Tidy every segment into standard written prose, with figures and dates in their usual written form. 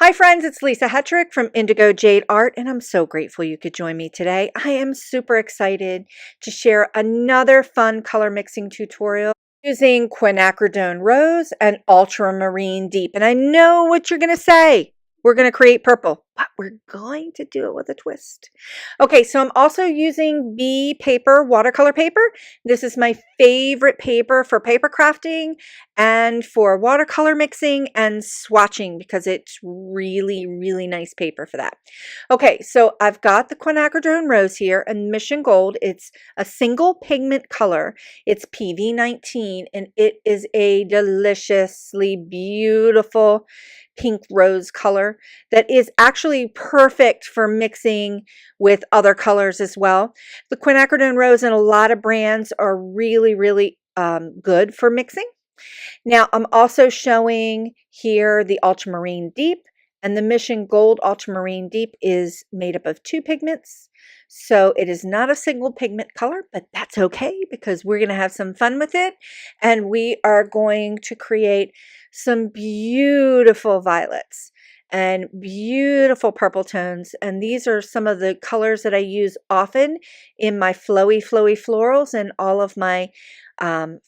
Hi friends, it's Lisa Hetrick from Indigo Jade Art, and I'm so grateful you could join me today. I am super excited to share another fun color mixing tutorial using Quinacridone Rose and Ultramarine Deep. And I know what you're going to say. We're going to create purple, but we're going to do it with a twist. Okay, so I'm also using B paper, watercolor paper. This is my favorite paper for paper crafting and for watercolor mixing and swatching because it's really nice paper for that. Okay, so I've got the Quinacridone Rose here and Mission Gold. It's a single pigment color. It's PV19 and it is a deliciously beautiful pink rose color that is actually perfect for mixing with other colors as well. The Quinacridone Rose and a lot of brands are really good for mixing. Now I'm also showing here the Ultramarine Deep, and the Mission Gold Ultramarine Deep is made up of two pigments. So it is not a single pigment color, but that's okay because we're going to have some fun with it. And we are going to create some beautiful violets and beautiful purple tones. And these are some of the colors that I use often in my flowy florals and all of my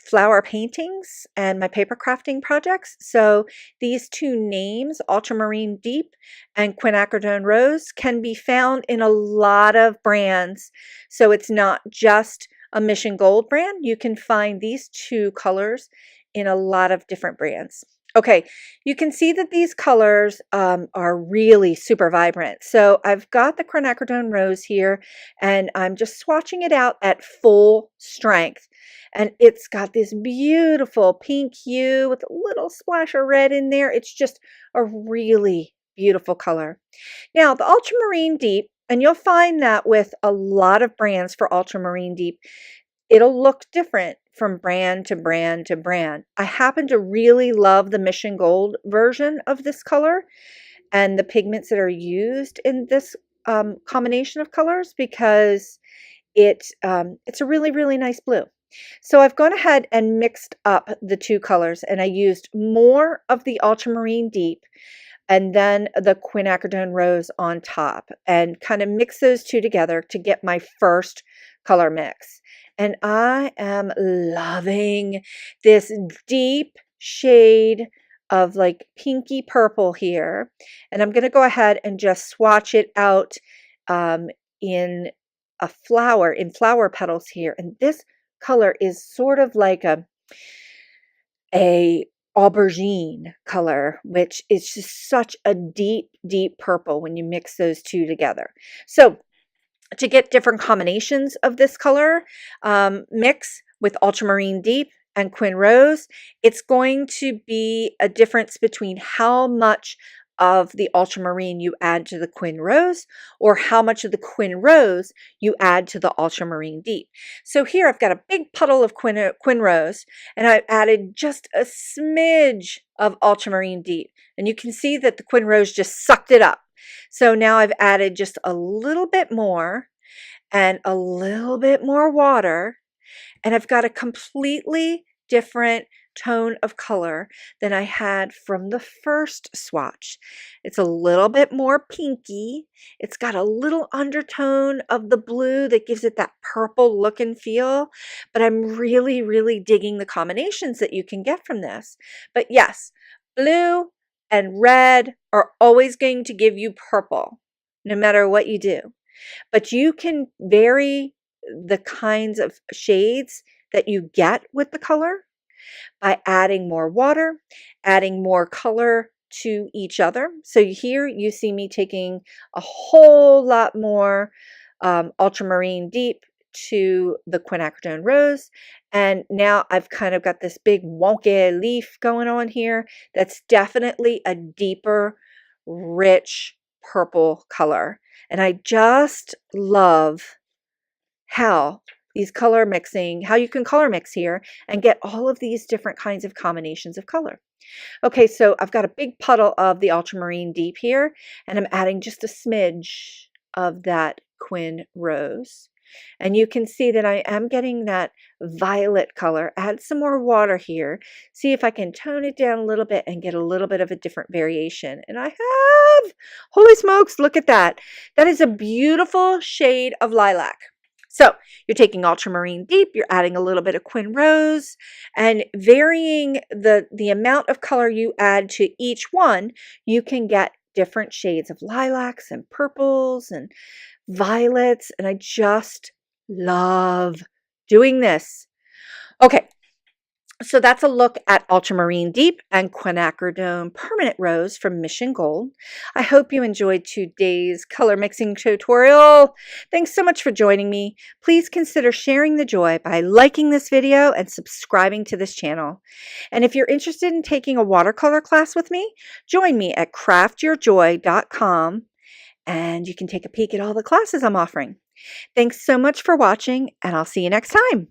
flower paintings and my paper crafting projects. So these two names, Ultramarine Deep and Quinacridone Rose, can be found in a lot of brands. So it's not just a Mission Gold brand. You can find these two colors in a lot of different brands. Okay, you can see that these colors are really super vibrant. So I've got the Quinacridone Rose here and I'm just swatching it out at full strength. And it's got this beautiful pink hue with a little splash of red in there. It's just a really beautiful color. Now the Ultramarine Deep, and you'll find that with a lot of brands for Ultramarine Deep, it'll look different from brand to brand to brand. I happen to really love the Mission Gold version of this color and the pigments that are used in this combination of colors because it's a really nice blue. So I've gone ahead and mixed up the two colors, and I used more of the Ultramarine Deep and then the Quinacridone Rose on top and kind of mix those two together to get my first color mix. And I am loving this deep shade of like pinky purple here. And I'm going to go ahead and just swatch it out in flower petals here. And this color is sort of like a aubergine color, which is just such a deep purple when you mix those two together. So to get different combinations of this color mix with Ultramarine Deep and Quin Rose, it's going to be a difference between how much of the Ultramarine you add to the Quin Rose or how much of the Quin Rose you add to the Ultramarine Deep. So here I've got a big puddle of Quin Rose and I've added just a smidge of Ultramarine Deep. And you can see that the Quin Rose just sucked it up. So now I've added just a little bit more and a little bit more water, and I've got a completely different tone of color than I had from the first swatch. It's a little bit more pinky. It's got a little undertone of the blue that gives it that purple look and feel, but I'm really digging the combinations that you can get from this. But yes, blue and red are always going to give you purple, no matter what you do. But you can vary the kinds of shades that you get with the color by adding more water, adding more color to each other. So here you see me taking a whole lot more Ultramarine Deep to the Quinacridone Rose, and now I've kind of got this big wonky leaf going on here that's definitely a deeper, rich purple color. And I just love how these color mixing, how you can color mix here and get all of these different kinds of combinations of color. Okay, so I've got a big puddle of the Ultramarine Deep here, and I'm adding just a smidge of that Quin Rose. And you can see that I am getting that violet color. Add some more water here. See if I can tone it down a little bit and get a little bit of a different variation. And I have, holy smokes, look at that. That is a beautiful shade of lilac. So you're taking Ultramarine Deep, you're adding a little bit of Quin Rose, and varying the amount of color you add to each one, you can get different shades of lilacs and purples and violets, and I just love doing this. Okay, so that's a look at Ultramarine Deep and Quinacridone Permanent Rose from Mission Gold. I hope you enjoyed today's color mixing tutorial. Thanks so much for joining me. Please consider sharing the joy by liking this video and subscribing to this channel. And if you're interested in taking a watercolor class with me, join me at craftyourjoy.com and you can take a peek at all the classes I'm offering. Thanks so much for watching, and I'll see you next time.